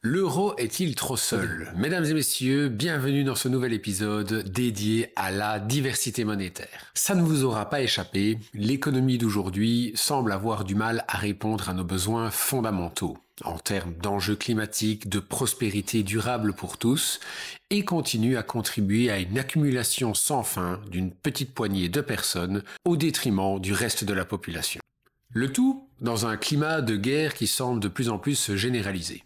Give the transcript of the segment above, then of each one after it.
L'euro est-il trop seul? Mesdames et messieurs, bienvenue dans ce nouvel épisode dédié à la diversité monétaire. Ça ne vous aura pas échappé, l'économie d'aujourd'hui semble avoir du mal à répondre à nos besoins fondamentaux en termes d'enjeux climatiques, de prospérité durable pour tous, et continue à contribuer à une accumulation sans fin d'une petite poignée de personnes au détriment du reste de la population. Le tout dans un climat de guerre qui semble de plus en plus se généraliser.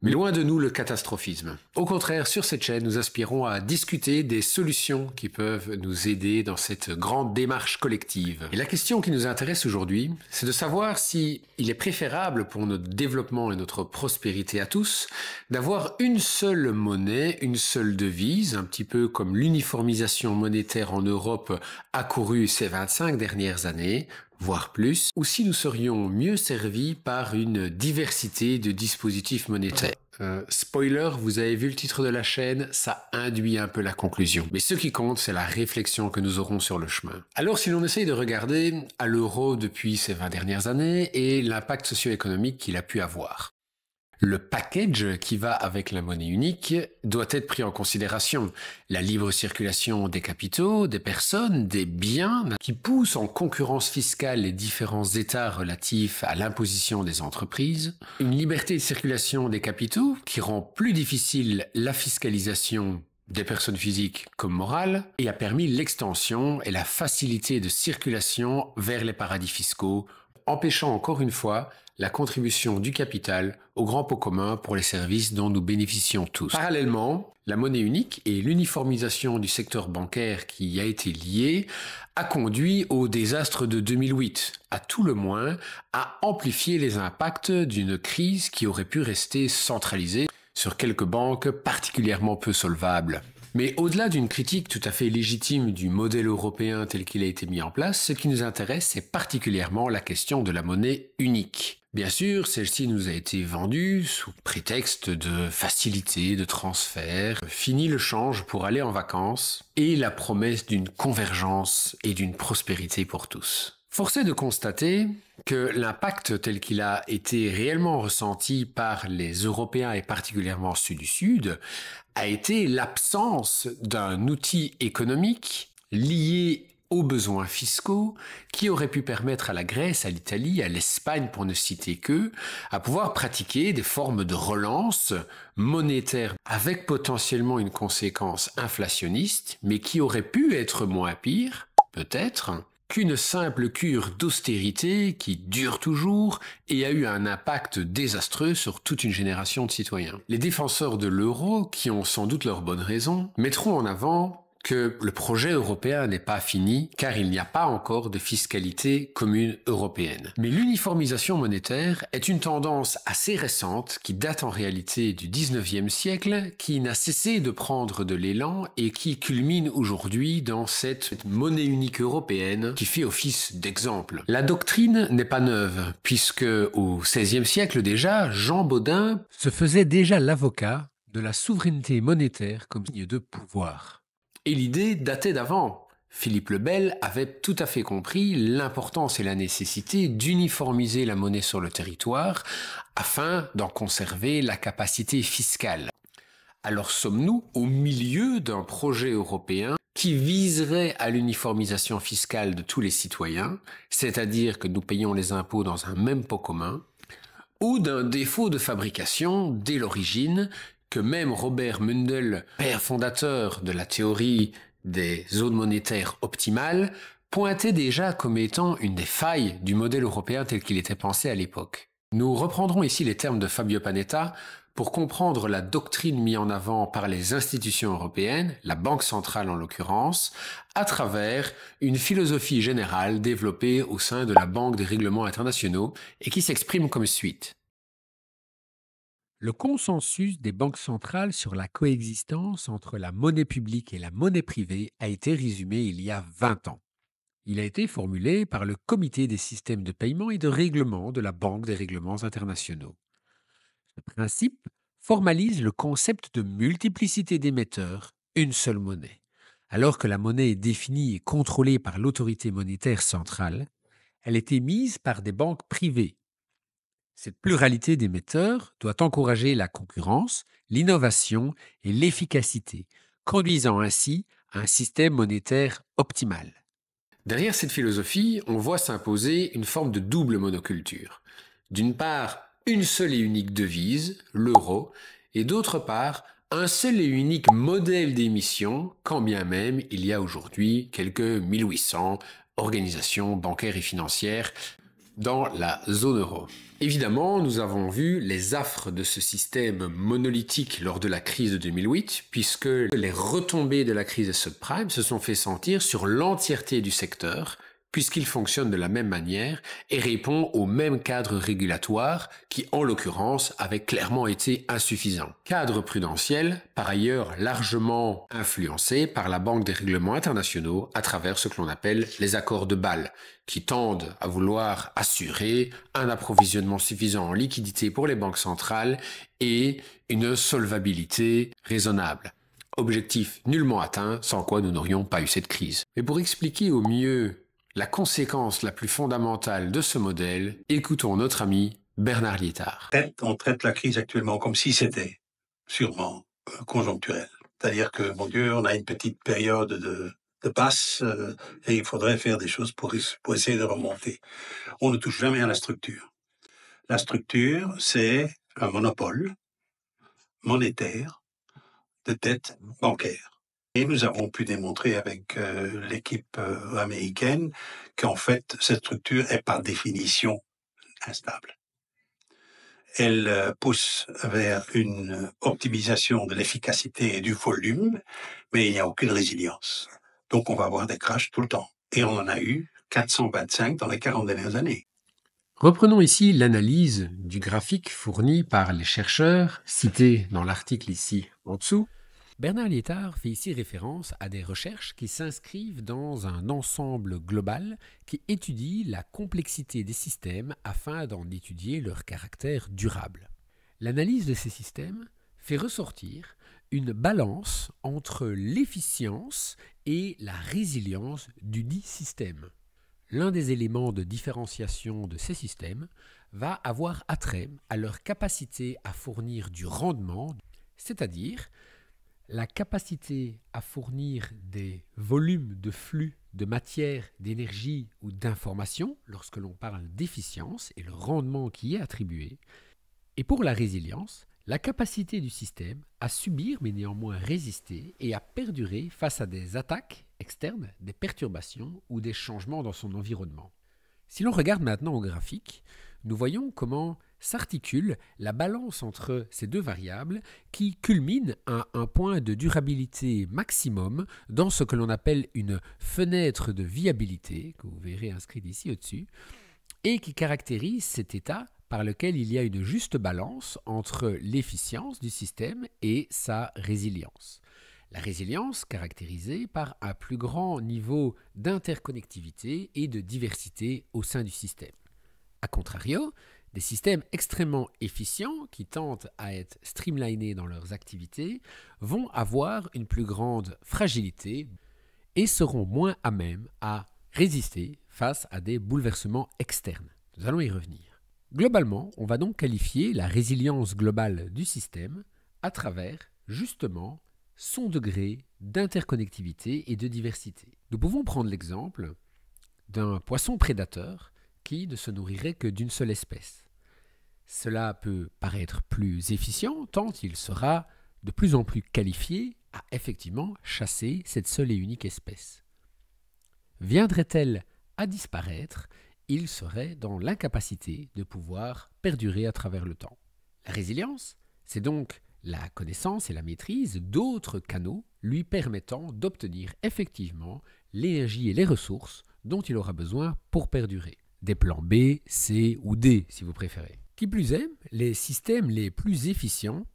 Mais loin de nous le catastrophisme. Au contraire, sur cette chaîne, nous aspirons à discuter des solutions qui peuvent nous aider dans cette grande démarche collective. Et la question qui nous intéresse aujourd'hui, c'est de savoir si il est préférable pour notre développement et notre prospérité à tous d'avoir une seule monnaie, une seule devise, un petit peu comme l'uniformisation monétaire en Europe a couru ces 25 dernières années, voire plus, ou si nous serions mieux servis par une diversité de dispositifs monétaires. Spoiler, vous avez vu le titre de la chaîne, ça induit un peu la conclusion. Mais ce qui compte, c'est la réflexion que nous aurons sur le chemin. Alors si l'on essaye de regarder à l'euro depuis ces 20 dernières années et l'impact socio-économique qu'il a pu avoir. Le package qui va avec la monnaie unique doit être pris en considération. La libre circulation des capitaux, des personnes, des biens qui poussent en concurrence fiscale les différents États relatifs à l'imposition des entreprises. Une liberté de circulation des capitaux qui rend plus difficile la fiscalisation des personnes physiques comme morales et a permis l'extension et la facilité de circulation vers les paradis fiscaux, empêchant encore une fois la contribution du capital au grand pot commun pour les services dont nous bénéficions tous. Parallèlement, la monnaie unique et l'uniformisation du secteur bancaire qui y a été liée a conduit au désastre de 2008, à tout le moins à amplifier les impacts d'une crise qui aurait pu rester centralisée sur quelques banques particulièrement peu solvables. Mais au-delà d'une critique tout à fait légitime du modèle européen tel qu'il a été mis en place, ce qui nous intéresse, c'est particulièrement la question de la monnaie unique. Bien sûr, celle-ci nous a été vendue sous prétexte de facilité, de transfert, fini le change pour aller en vacances, et la promesse d'une convergence et d'une prospérité pour tous. Force est de constater que l'impact tel qu'il a été réellement ressenti par les Européens et particulièrement ceux du Sud a été l'absence d'un outil économique lié aux besoins fiscaux qui aurait pu permettre à la Grèce, à l'Italie, à l'Espagne, pour ne citer qu'eux, à pouvoir pratiquer des formes de relance monétaire avec potentiellement une conséquence inflationniste, mais qui aurait pu être moins pire, peut-être, qu'une simple cure d'austérité qui dure toujours et a eu un impact désastreux sur toute une génération de citoyens. Les défenseurs de l'euro, qui ont sans doute leurs bonnes raisons, mettront en avant que le projet européen n'est pas fini car il n'y a pas encore de fiscalité commune européenne. Mais l'uniformisation monétaire est une tendance assez récente qui date en réalité du 19e siècle, qui n'a cessé de prendre de l'élan et qui culmine aujourd'hui dans cette monnaie unique européenne qui fait office d'exemple. La doctrine n'est pas neuve puisque au XVIe siècle déjà, Jean Bodin se faisait déjà l'avocat de la souveraineté monétaire comme signe de pouvoir. Et l'idée datait d'avant. Philippe le Bel avait tout à fait compris l'importance et la nécessité d'uniformiser la monnaie sur le territoire afin d'en conserver la capacité fiscale. Alors sommes-nous au milieu d'un projet européen qui viserait à l'uniformisation fiscale de tous les citoyens, c'est-à-dire que nous payons les impôts dans un même pot commun, ou d'un défaut de fabrication dès l'origine que même Robert Mundell, père fondateur de la théorie des zones monétaires optimales, pointait déjà comme étant une des failles du modèle européen tel qu'il était pensé à l'époque. Nous reprendrons ici les termes de Fabio Panetta pour comprendre la doctrine mise en avant par les institutions européennes, la Banque centrale en l'occurrence, à travers une philosophie générale développée au sein de la Banque des règlements internationaux et qui s'exprime comme suit. Le consensus des banques centrales sur la coexistence entre la monnaie publique et la monnaie privée a été résumé il y a 20 ans. Il a été formulé par le Comité des systèmes de paiement et de règlement de la Banque des règlements internationaux. Ce principe formalise le concept de multiplicité d'émetteurs, une seule monnaie. Alors que la monnaie est définie et contrôlée par l'autorité monétaire centrale, elle est émise par des banques privées. Cette pluralité d'émetteurs doit encourager la concurrence, l'innovation et l'efficacité, conduisant ainsi à un système monétaire optimal. Derrière cette philosophie, on voit s'imposer une forme de double monoculture. D'une part, une seule et unique devise, l'euro, et d'autre part, un seul et unique modèle d'émission, quand bien même il y a aujourd'hui quelques 1800 organisations bancaires et financières dans la zone euro. Évidemment, nous avons vu les affres de ce système monolithique lors de la crise de 2008, puisque les retombées de la crise des subprimes se sont fait sentir sur l'entièreté du secteur, puisqu'il fonctionne de la même manière et répond au même cadre régulatoire qui, en l'occurrence, avait clairement été insuffisant. Cadre prudentiel, par ailleurs largement influencé par la Banque des règlements internationaux à travers ce que l'on appelle les accords de Bâle, qui tendent à vouloir assurer un approvisionnement suffisant en liquidités pour les banques centrales et une solvabilité raisonnable. Objectif nullement atteint, sans quoi nous n'aurions pas eu cette crise. Mais pour expliquer au mieux la conséquence la plus fondamentale de ce modèle, écoutons notre ami Bernard Liétard. On traite la crise actuellement comme si c'était sûrement conjoncturel. C'est-à-dire que, mon Dieu, on a une petite période de passe et il faudrait faire des choses pour essayer de remonter. On ne touche jamais à la structure. La structure, c'est un monopole monétaire de dette bancaire. Et nous avons pu démontrer avec l'équipe américaine qu'en fait, cette structure est par définition instable. Elle pousse vers une optimisation de l'efficacité et du volume, mais il n'y a aucune résilience. Donc on va avoir des crashs tout le temps. Et on en a eu 425 dans les 40 dernières années. Reprenons ici l'analyse du graphique fourni par les chercheurs, cités dans l'article ici en dessous. Bernard Liétard fait ici référence à des recherches qui s'inscrivent dans un ensemble global qui étudie la complexité des systèmes afin d'en étudier leur caractère durable. L'analyse de ces systèmes fait ressortir une balance entre l'efficience et la résilience du dit système. L'un des éléments de différenciation de ces systèmes va avoir attrait à leur capacité à fournir du rendement, c'est-à-dire la capacité à fournir des volumes de flux de matière, d'énergie ou d'information lorsque l'on parle d'efficience et le rendement qui y est attribué. Et pour la résilience, la capacité du système à subir mais néanmoins résister et à perdurer face à des attaques externes, des perturbations ou des changements dans son environnement. Si l'on regarde maintenant au graphique, nous voyons comment s'articule la balance entre ces deux variables qui culmine à un point de durabilité maximum dans ce que l'on appelle une fenêtre de viabilité, que vous verrez inscrite ici au-dessus, et qui caractérise cet état par lequel il y a une juste balance entre l'efficience du système et sa résilience. La résilience caractérisée par un plus grand niveau d'interconnectivité et de diversité au sein du système. A contrario, des systèmes extrêmement efficients qui tentent à être streamlinés dans leurs activités vont avoir une plus grande fragilité et seront moins à même à résister face à des bouleversements externes. Nous allons y revenir. Globalement, on va donc qualifier la résilience globale du système à travers, justement, son degré d'interconnectivité et de diversité. Nous pouvons prendre l'exemple d'un poisson prédateur qui ne se nourrirait que d'une seule espèce. Cela peut paraître plus efficient tant il sera de plus en plus qualifié à effectivement chasser cette seule et unique espèce. Viendrait-elle à disparaître, il serait dans l'incapacité de pouvoir perdurer à travers le temps. La résilience, c'est donc la connaissance et la maîtrise d'autres canaux lui permettant d'obtenir effectivement l'énergie et les ressources dont il aura besoin pour perdurer. Des plans B, C ou D si vous préférez. Qui plus est, les systèmes les plus efficients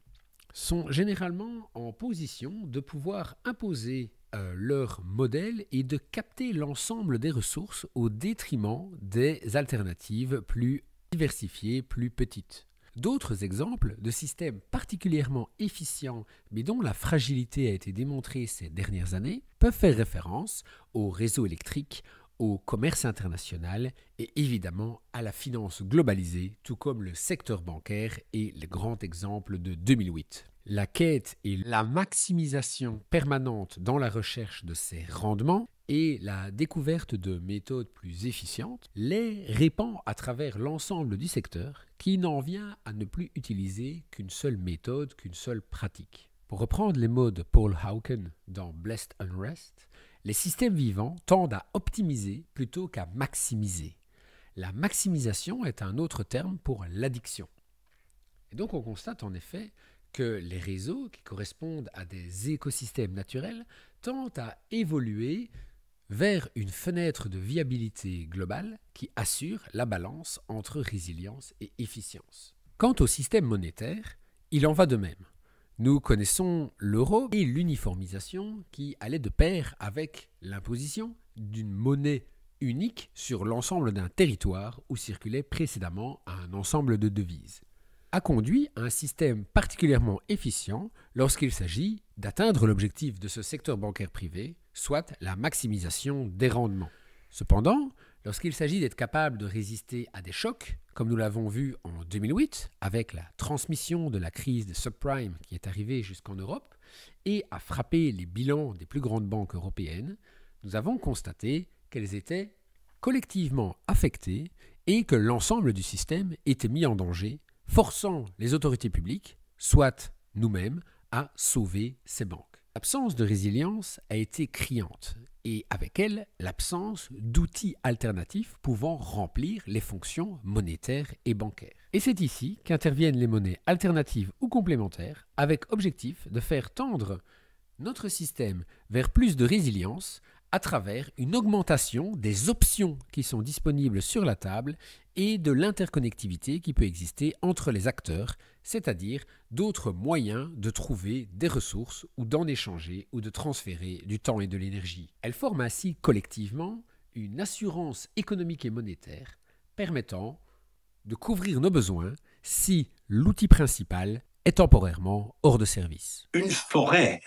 sont généralement en position de pouvoir imposer leur modèle et de capter l'ensemble des ressources au détriment des alternatives plus diversifiées, plus petites. D'autres exemples de systèmes particulièrement efficients mais dont la fragilité a été démontrée ces dernières années peuvent faire référence au réseau électrique, au commerce international et évidemment à la finance globalisée, tout comme le secteur bancaire est le grand exemple de 2008. La quête et la maximisation permanente dans la recherche de ces rendements et la découverte de méthodes plus efficientes les répand à travers l'ensemble du secteur qui n'en vient à ne plus utiliser qu'une seule méthode, qu'une seule pratique. Pour reprendre les mots de Paul Hawken dans Blessed Unrest, les systèmes vivants tendent à optimiser plutôt qu'à maximiser. La maximisation est un autre terme pour l'addiction. Et donc on constate en effet que les réseaux qui correspondent à des écosystèmes naturels tendent à évoluer vers une fenêtre de viabilité globale qui assure la balance entre résilience et efficience. Quant au système monétaire, il en va de même. Nous connaissons l'euro et l'uniformisation qui allaient de pair avec l'imposition d'une monnaie unique sur l'ensemble d'un territoire où circulait précédemment un ensemble de devises, a conduit à un système particulièrement efficient lorsqu'il s'agit d'atteindre l'objectif de ce secteur bancaire privé, soit la maximisation des rendements. Cependant, lorsqu'il s'agit d'être capable de résister à des chocs, comme nous l'avons vu en 2008 avec la transmission de la crise des subprimes qui est arrivée jusqu'en Europe et a frappé les bilans des plus grandes banques européennes, nous avons constaté qu'elles étaient collectivement affectées et que l'ensemble du système était mis en danger, forçant les autorités publiques, soit nous-mêmes, à sauver ces banques. L'absence de résilience a été criante et avec elle, l'absence d'outils alternatifs pouvant remplir les fonctions monétaires et bancaires. Et c'est ici qu'interviennent les monnaies alternatives ou complémentaires avec objectif de faire tendre notre système vers plus de résilience à travers une augmentation des options qui sont disponibles sur la table et de l'interconnectivité qui peut exister entre les acteurs, c'est-à-dire d'autres moyens de trouver des ressources ou d'en échanger ou de transférer du temps et de l'énergie. Elles forment ainsi collectivement une assurance économique et monétaire permettant de couvrir nos besoins si l'outil principal est temporairement hors de service. Une forêt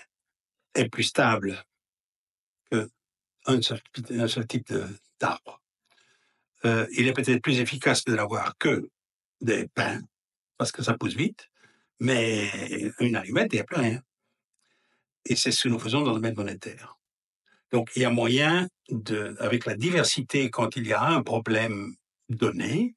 est plus stable qu'un seul type d'arbre. Il est peut-être plus efficace de n'avoir que des pins, parce que ça pousse vite, mais une allumette, il n'y a plus rien. Et c'est ce que nous faisons dans le domaine monétaire. Donc, il y a moyen, avec la diversité, quand il y a un problème donné,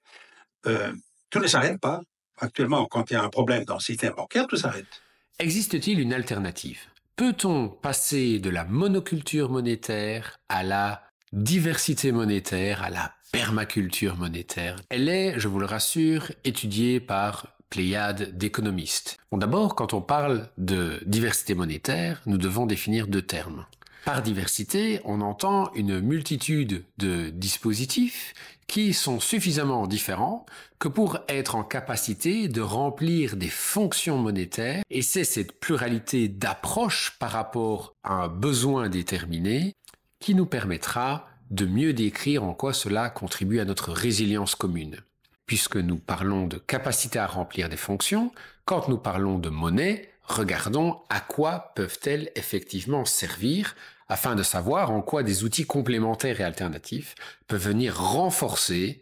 tout ne s'arrête pas. Actuellement, quand il y a un problème dans le système bancaire, tout s'arrête. Existe-t-il une alternative ? Peut-on passer de la monoculture monétaire à la diversité monétaire, à la permaculture monétaire? Elle est, je vous le rassure, étudiée par pléiade d'économistes. Bon, d'abord, quand on parle de diversité monétaire, nous devons définir deux termes. Par diversité, on entend une multitude de dispositifs qui sont suffisamment différents que pour être en capacité de remplir des fonctions monétaires, et c'est cette pluralité d'approches par rapport à un besoin déterminé qui nous permettra de mieux décrire en quoi cela contribue à notre résilience commune. Puisque nous parlons de capacité à remplir des fonctions, quand nous parlons de monnaie, regardons à quoi peuvent-elles effectivement servir afin de savoir en quoi des outils complémentaires et alternatifs peuvent venir renforcer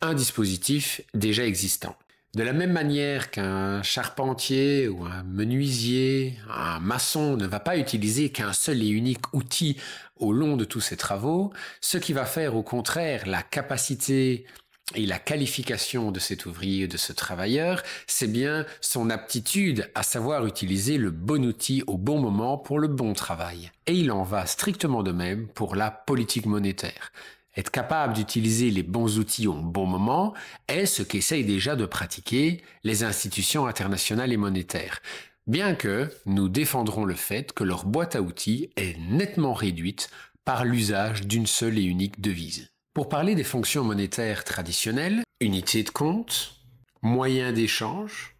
un dispositif déjà existant. De la même manière qu'un charpentier ou un menuisier, un maçon ne va pas utiliser qu'un seul et unique outil au long de tous ses travaux, ce qui va faire au contraire la capacité et la qualification de cet ouvrier, de ce travailleur, c'est bien son aptitude à savoir utiliser le bon outil au bon moment pour le bon travail. Et il en va strictement de même pour la politique monétaire. Être capable d'utiliser les bons outils au bon moment est ce qu'essayent déjà de pratiquer les institutions internationales et monétaires, bien que nous défendrons le fait que leur boîte à outils est nettement réduite par l'usage d'une seule et unique devise. Pour parler des fonctions monétaires traditionnelles, unité de compte, moyen d'échange,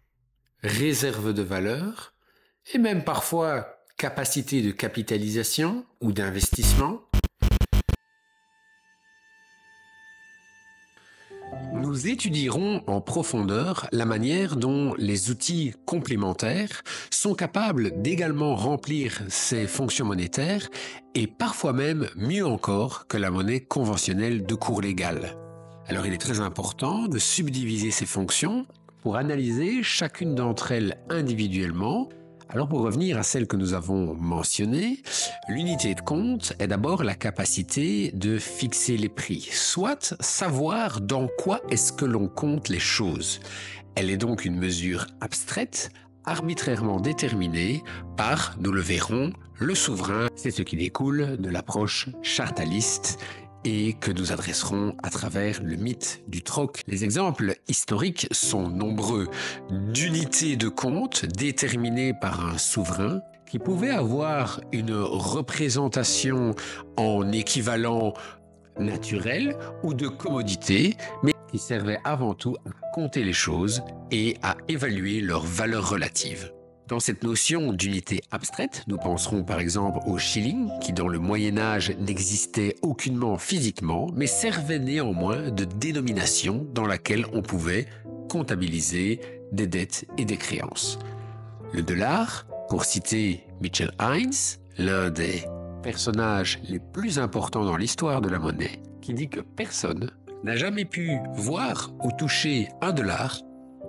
réserve de valeur, et même parfois capacité de capitalisation ou d'investissement, Nous étudierons en profondeur la manière dont les outils complémentaires sont capables d'également remplir ces fonctions monétaires et parfois même mieux encore que la monnaie conventionnelle de cours légal. Alors il est très important de subdiviser ces fonctions pour analyser chacune d'entre elles individuellement. Alors pour revenir à celle que nous avons mentionnée, l'unité de compte est d'abord la capacité de fixer les prix, soit savoir dans quoi est-ce que l'on compte les choses. Elle est donc une mesure abstraite, arbitrairement déterminée par, nous le verrons, le souverain. C'est ce qui découle de l'approche chartaliste et que nous adresserons à travers le mythe du troc. Les exemples historiques sont nombreux d'unités de compte déterminées par un souverain qui pouvait avoir une représentation en équivalent naturel ou de commodité, mais qui servait avant tout à compter les choses et à évaluer leur valeur relative. Dans cette notion d'unité abstraite, nous penserons par exemple au shilling, qui dans le Moyen-Âge n'existait aucunement physiquement, mais servait néanmoins de dénomination dans laquelle on pouvait comptabiliser des dettes et des créances. Le dollar, pour citer Mitchell Hines, l'un des personnages les plus importants dans l'histoire de la monnaie, qui dit que personne n'a jamais pu voir ou toucher un dollar.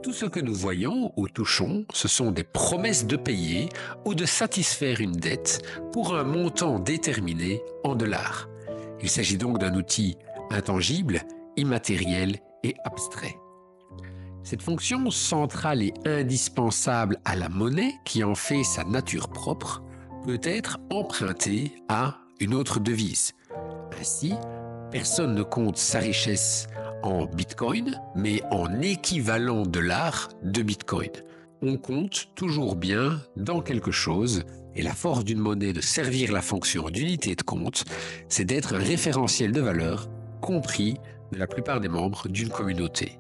Tout ce que nous voyons ou touchons, ce sont des promesses de payer ou de satisfaire une dette pour un montant déterminé en dollars. Il s'agit donc d'un outil intangible, immatériel et abstrait. Cette fonction centrale et indispensable à la monnaie, qui en fait sa nature propre, peut être empruntée à une autre devise. Ainsi, personne ne compte sa richesse en bitcoin, mais en équivalent dollar de bitcoin. On compte toujours bien dans quelque chose, et la force d'une monnaie de servir la fonction d'unité de compte, c'est d'être un référentiel de valeur compris de la plupart des membres d'une communauté.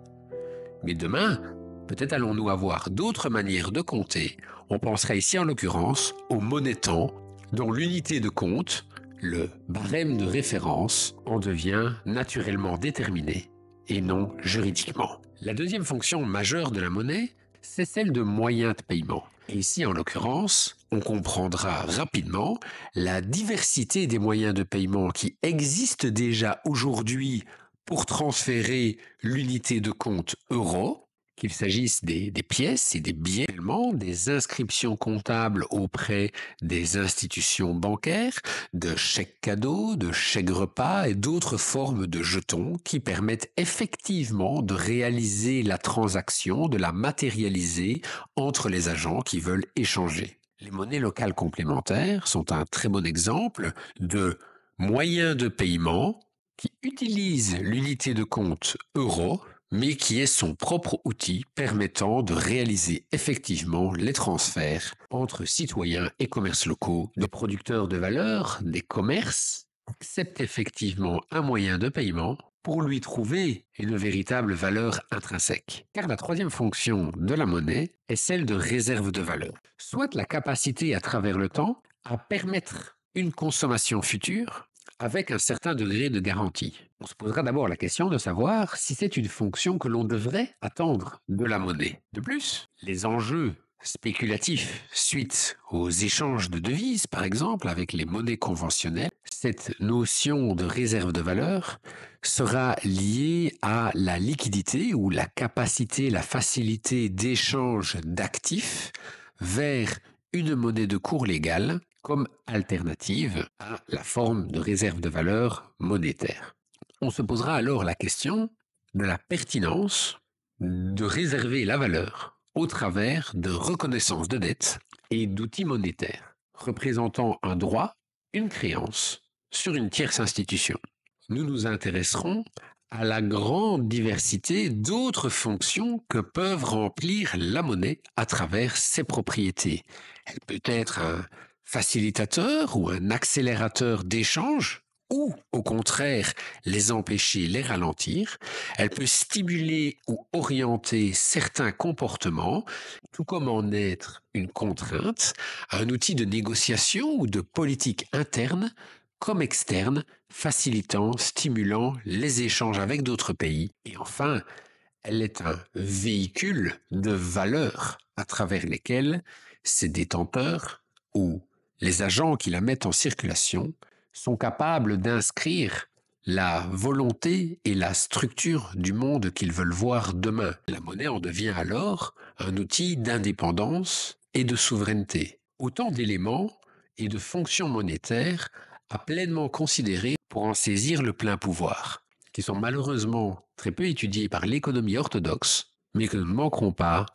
Mais demain, peut-être allons-nous avoir d'autres manières de compter. On pensera ici en l'occurrence au monnaie-temps, dont l'unité de compte, le barème de référence, en devient naturellement déterminé et non juridiquement. La deuxième fonction majeure de la monnaie, c'est celle de moyen de paiement. Et ici, en l'occurrence, on comprendra rapidement la diversité des moyens de paiement qui existent déjà aujourd'hui pour transférer l'unité de compte euro, qu'il s'agisse des pièces et des billets, des inscriptions comptables auprès des institutions bancaires, de chèques cadeaux, de chèques repas et d'autres formes de jetons qui permettent effectivement de réaliser la transaction, de la matérialiser entre les agents qui veulent échanger. Les monnaies locales complémentaires sont un très bon exemple de moyens de paiement qui utilisent l'unité de compte euro, mais qui est son propre outil permettant de réaliser effectivement les transferts entre citoyens et commerces locaux. Les producteurs de valeur, des commerces, acceptent effectivement un moyen de paiement pour lui trouver une véritable valeur intrinsèque. Car la troisième fonction de la monnaie est celle de réserve de valeur, soit la capacité à travers le temps à permettre une consommation future avec un certain degré de garantie. On se posera d'abord la question de savoir si c'est une fonction que l'on devrait attendre de la monnaie. De plus, les enjeux spéculatifs suite aux échanges de devises, par exemple, avec les monnaies conventionnelles, cette notion de réserve de valeur sera liée à la liquidité ou la capacité, la facilité d'échange d'actifs vers une monnaie de cours légale comme alternative à la forme de réserve de valeur monétaire. On se posera alors la question de la pertinence de réserver la valeur au travers de reconnaissance de dette et d'outils monétaires représentant un droit, une créance sur une tierce institution. Nous nous intéresserons à la grande diversité d'autres fonctions que peuvent remplir la monnaie à travers ses propriétés. Elle peut être un facilitateur ou un accélérateur d'échange, ou au contraire les empêcher, les ralentir. Elle peut stimuler ou orienter certains comportements, tout comme en être une contrainte, un outil de négociation ou de politique interne comme externe, facilitant, stimulant les échanges avec d'autres pays. Et enfin, elle est un véhicule de valeurs à travers lesquelles ses détenteurs ou les agents qui la mettent en circulation sont capables d'inscrire la volonté et la structure du monde qu'ils veulent voir demain. La monnaie en devient alors un outil d'indépendance et de souveraineté. Autant d'éléments et de fonctions monétaires à pleinement considérer pour en saisir le plein pouvoir, qui sont malheureusement très peu étudiés par l'économie orthodoxe, mais que nous ne manquerons pas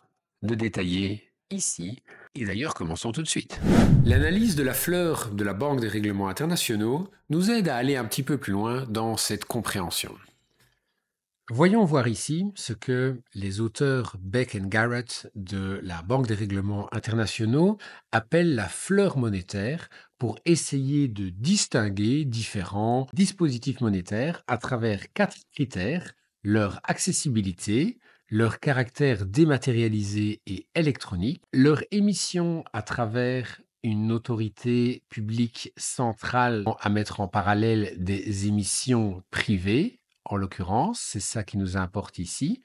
de détailler ici. Et d'ailleurs, commençons tout de suite. L'analyse de la fleur de la Banque des règlements internationaux nous aide à aller un petit peu plus loin dans cette compréhension. Voyons voir ici ce que les auteurs Beck et Garrett de la Banque des règlements internationaux appellent la fleur monétaire pour essayer de distinguer différents dispositifs monétaires à travers 4 critères: leur accessibilité, leur caractère dématérialisé et électronique, leur émission à travers une autorité publique centrale à mettre en parallèle des émissions privées, en l'occurrence, c'est ça qui nous importe ici,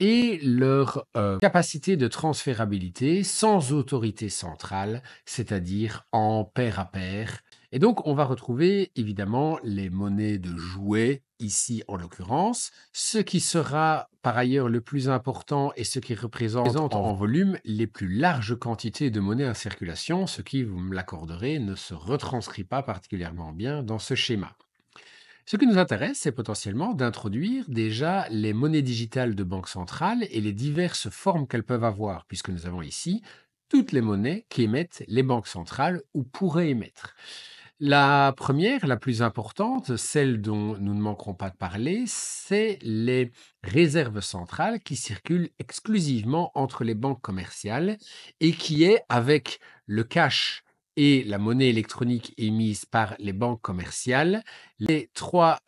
et leur capacité de transférabilité sans autorité centrale, c'est-à-dire en pair à pair. Et donc, on va retrouver évidemment les monnaies de jouets, ici en l'occurrence, ce qui sera par ailleurs le plus important et ce qui représente en volume les plus larges quantités de monnaie en circulation, ce qui, vous me l'accorderez, ne se retranscrit pas particulièrement bien dans ce schéma. Ce qui nous intéresse, c'est potentiellement d'introduire déjà les monnaies digitales de banque centrale et les diverses formes qu'elles peuvent avoir, puisque nous avons ici toutes les monnaies qu'émettent les banques centrales ou pourraient émettre. La première, la plus importante, celle dont nous ne manquerons pas de parler, c'est les réserves centrales qui circulent exclusivement entre les banques commerciales et qui est, avec le cash et la monnaie électronique émise par les banques commerciales, les 3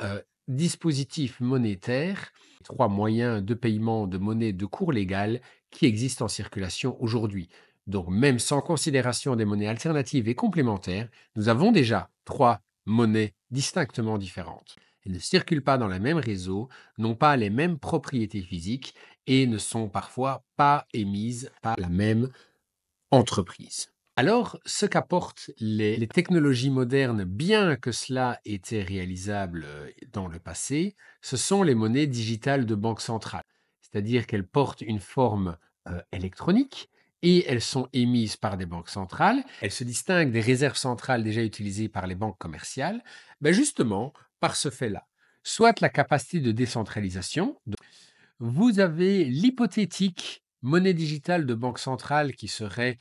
dispositifs monétaires, 3 moyens de paiement de monnaie de cours légale qui existent en circulation aujourd'hui. Donc, même sans considération des monnaies alternatives et complémentaires, nous avons déjà 3 monnaies distinctement différentes. Elles ne circulent pas dans le même réseau, n'ont pas les mêmes propriétés physiques et ne sont parfois pas émises par la même entreprise. Alors, ce qu'apportent les technologies modernes, bien que cela était réalisable dans le passé, ce sont les monnaies digitales de banque centrale. C'est-à-dire qu'elles portent une forme électronique et elles sont émises par des banques centrales. Elles se distinguent des réserves centrales déjà utilisées par les banques commerciales, justement par ce fait-là. Soit la capacité de décentralisation. Vous avez l'hypothétique monnaie digitale de banque centrale qui serait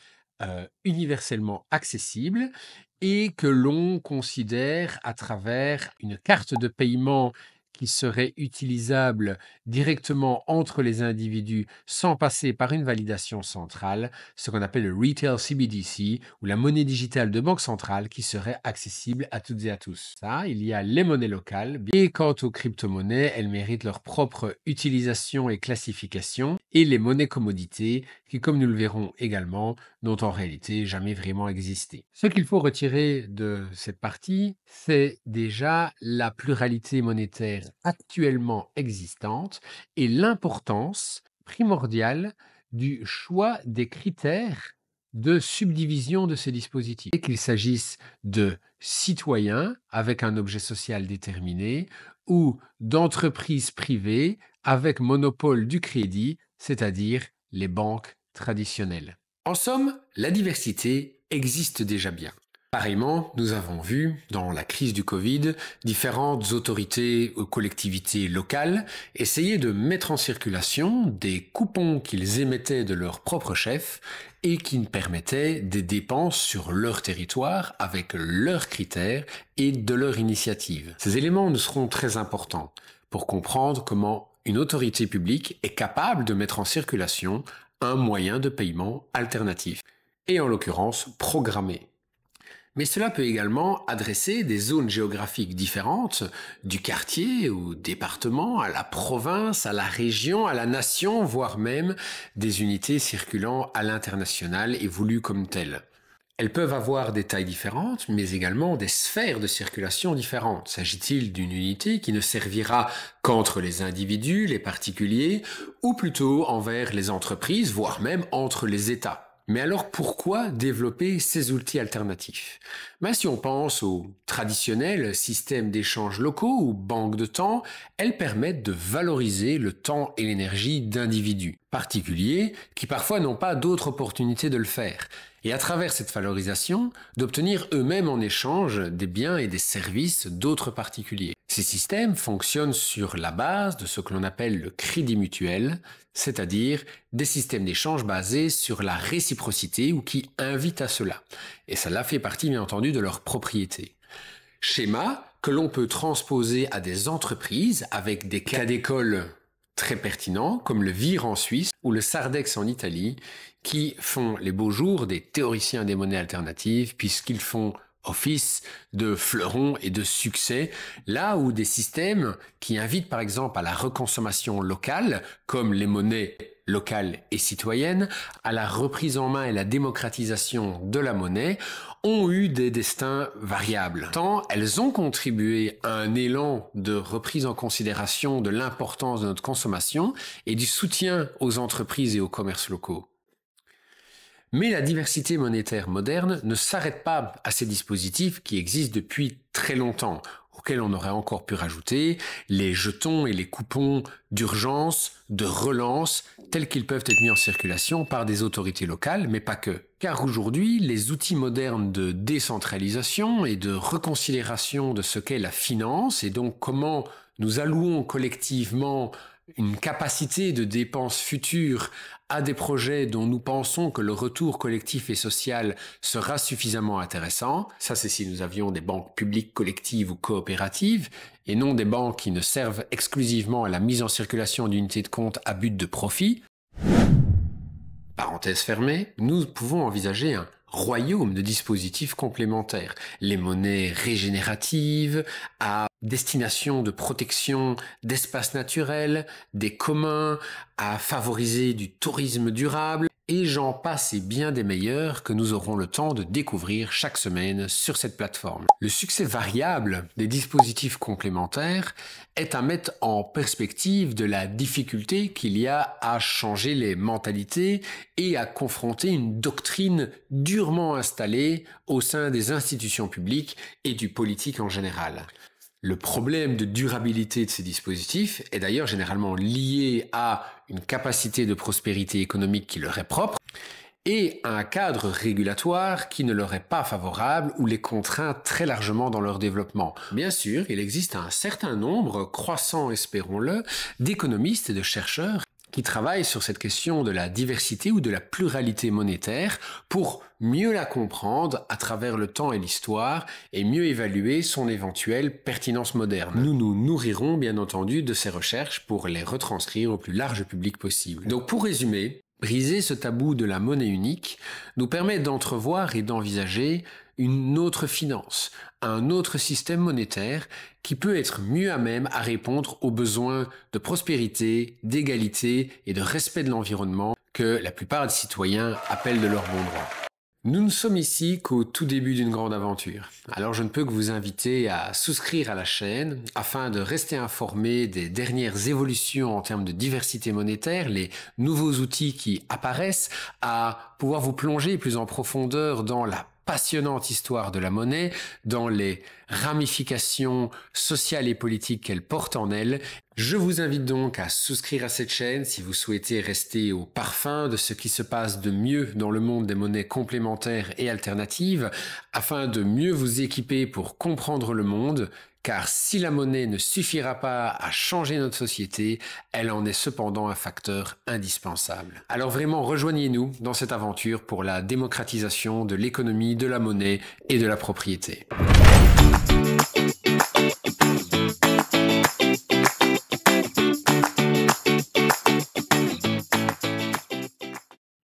universellement accessible et que l'on considère à travers une carte de paiement qui serait utilisable directement entre les individus sans passer par une validation centrale, ce qu'on appelle le Retail CBDC ou la monnaie digitale de banque centrale qui serait accessible à toutes et à tous. Ça, il y a les monnaies locales. Et quant aux crypto-monnaies, elles méritent leur propre utilisation et classification, et les monnaies commodités qui, comme nous le verrons également, n'ont en réalité jamais vraiment existé. Ce qu'il faut retirer de cette partie, c'est déjà la pluralité monétaire actuellement existante et l'importance primordiale du choix des critères de subdivision de ces dispositifs. Qu'il s'agisse de citoyens avec un objet social déterminé ou d'entreprises privées avec monopole du crédit, c'est-à-dire les banques traditionnelles. En somme, la diversité existe déjà bien. Pareillement, nous avons vu, dans la crise du Covid, différentes autorités ou collectivités locales essayer de mettre en circulation des coupons qu'ils émettaient de leur propre chef et qui permettaient des dépenses sur leur territoire avec leurs critères et de leur initiative. Ces éléments nous seront très importants pour comprendre comment une autorité publique est capable de mettre en circulation un moyen de paiement alternatif, et en l'occurrence programmé. Mais cela peut également adresser des zones géographiques différentes, du quartier au département, à la province, à la région, à la nation, voire même des unités circulant à l'international et voulues comme telles. Elles peuvent avoir des tailles différentes, mais également des sphères de circulation différentes. S'agit-il d'une unité qui ne servira qu'entre les individus, les particuliers, ou plutôt envers les entreprises, voire même entre les États? Mais alors pourquoi développer ces outils alternatifs? Si on pense aux traditionnels systèmes d'échanges locaux ou banques de temps, elles permettent de valoriser le temps et l'énergie d'individus particuliers qui parfois n'ont pas d'autre opportunité de le faire. Et à travers cette valorisation, d'obtenir eux-mêmes en échange des biens et des services d'autres particuliers. Ces systèmes fonctionnent sur la base de ce que l'on appelle le crédit mutuel, c'est-à-dire des systèmes d'échange basés sur la réciprocité ou qui invitent à cela. Et cela fait partie bien entendu de leur propriété. Schéma que l'on peut transposer à des entreprises avec des cas d'école très pertinents comme le VIR en Suisse ou le Sardex en Italie qui font les beaux jours des théoriciens des monnaies alternatives puisqu'ils font office de fleurons et de succès, là où des systèmes qui invitent par exemple à la reconsommation locale, comme les monnaies locales et citoyennes, à la reprise en main et la démocratisation de la monnaie, ont eu des destins variables. Tant elles ont contribué à un élan de reprise en considération de l'importance de notre consommation et du soutien aux entreprises et aux commerces locaux. Mais la diversité monétaire moderne ne s'arrête pas à ces dispositifs qui existent depuis très longtemps, auxquels on aurait encore pu rajouter les jetons et les coupons d'urgence, de relance, tels qu'ils peuvent être mis en circulation par des autorités locales, mais pas que. Car aujourd'hui, les outils modernes de décentralisation et de reconsidération de ce qu'est la finance et donc comment nous allouons collectivement une capacité de dépenses futures à des projets dont nous pensons que le retour collectif et social sera suffisamment intéressant. Ça, c'est si nous avions des banques publiques collectives ou coopératives et non des banques qui ne servent exclusivement à la mise en circulation d'unités de compte à but de profit. Parenthèse fermée, nous pouvons envisager un royaume de dispositifs complémentaires. Les monnaies régénératives, à destination de protection d'espaces naturels, des communs, à favoriser du tourisme durable, et j'en passe et bien des meilleurs que nous aurons le temps de découvrir chaque semaine sur cette plateforme. Le succès variable des dispositifs complémentaires est à mettre en perspective de la difficulté qu'il y a à changer les mentalités et à confronter une doctrine durement installée au sein des institutions publiques et du politique en général. Le problème de durabilité de ces dispositifs est d'ailleurs généralement lié à une capacité de prospérité économique qui leur est propre et à un cadre régulatoire qui ne leur est pas favorable ou les contraint très largement dans leur développement. Bien sûr, il existe un certain nombre, croissant espérons-le, d'économistes et de chercheurs qui travaillent sur cette question de la diversité ou de la pluralité monétaire pour mieux la comprendre à travers le temps et l'histoire et mieux évaluer son éventuelle pertinence moderne. Nous nous nourrirons bien entendu de ces recherches pour les retranscrire au plus large public possible. Donc pour résumer, briser ce tabou de la monnaie unique nous permet d'entrevoir et d'envisager une autre finance, un autre système monétaire qui peut être mieux à même à répondre aux besoins de prospérité, d'égalité et de respect de l'environnement que la plupart des citoyens appellent de leur bon droit. Nous ne sommes ici qu'au tout début d'une grande aventure. Alors je ne peux que vous inviter à souscrire à la chaîne afin de rester informé des dernières évolutions en termes de diversité monétaire, les nouveaux outils qui apparaissent, à pouvoir vous plonger plus en profondeur dans la passionnante histoire de la monnaie, dans les ramifications sociales et politiques qu'elle porte en elle. Je vous invite donc à souscrire à cette chaîne si vous souhaitez rester au parfum de ce qui se passe de mieux dans le monde des monnaies complémentaires et alternatives, afin de mieux vous équiper pour comprendre le monde, car si la monnaie ne suffira pas à changer notre société, elle en est cependant un facteur indispensable. Alors vraiment, rejoignez-nous dans cette aventure pour la démocratisation de l'économie, de la monnaie et de la propriété.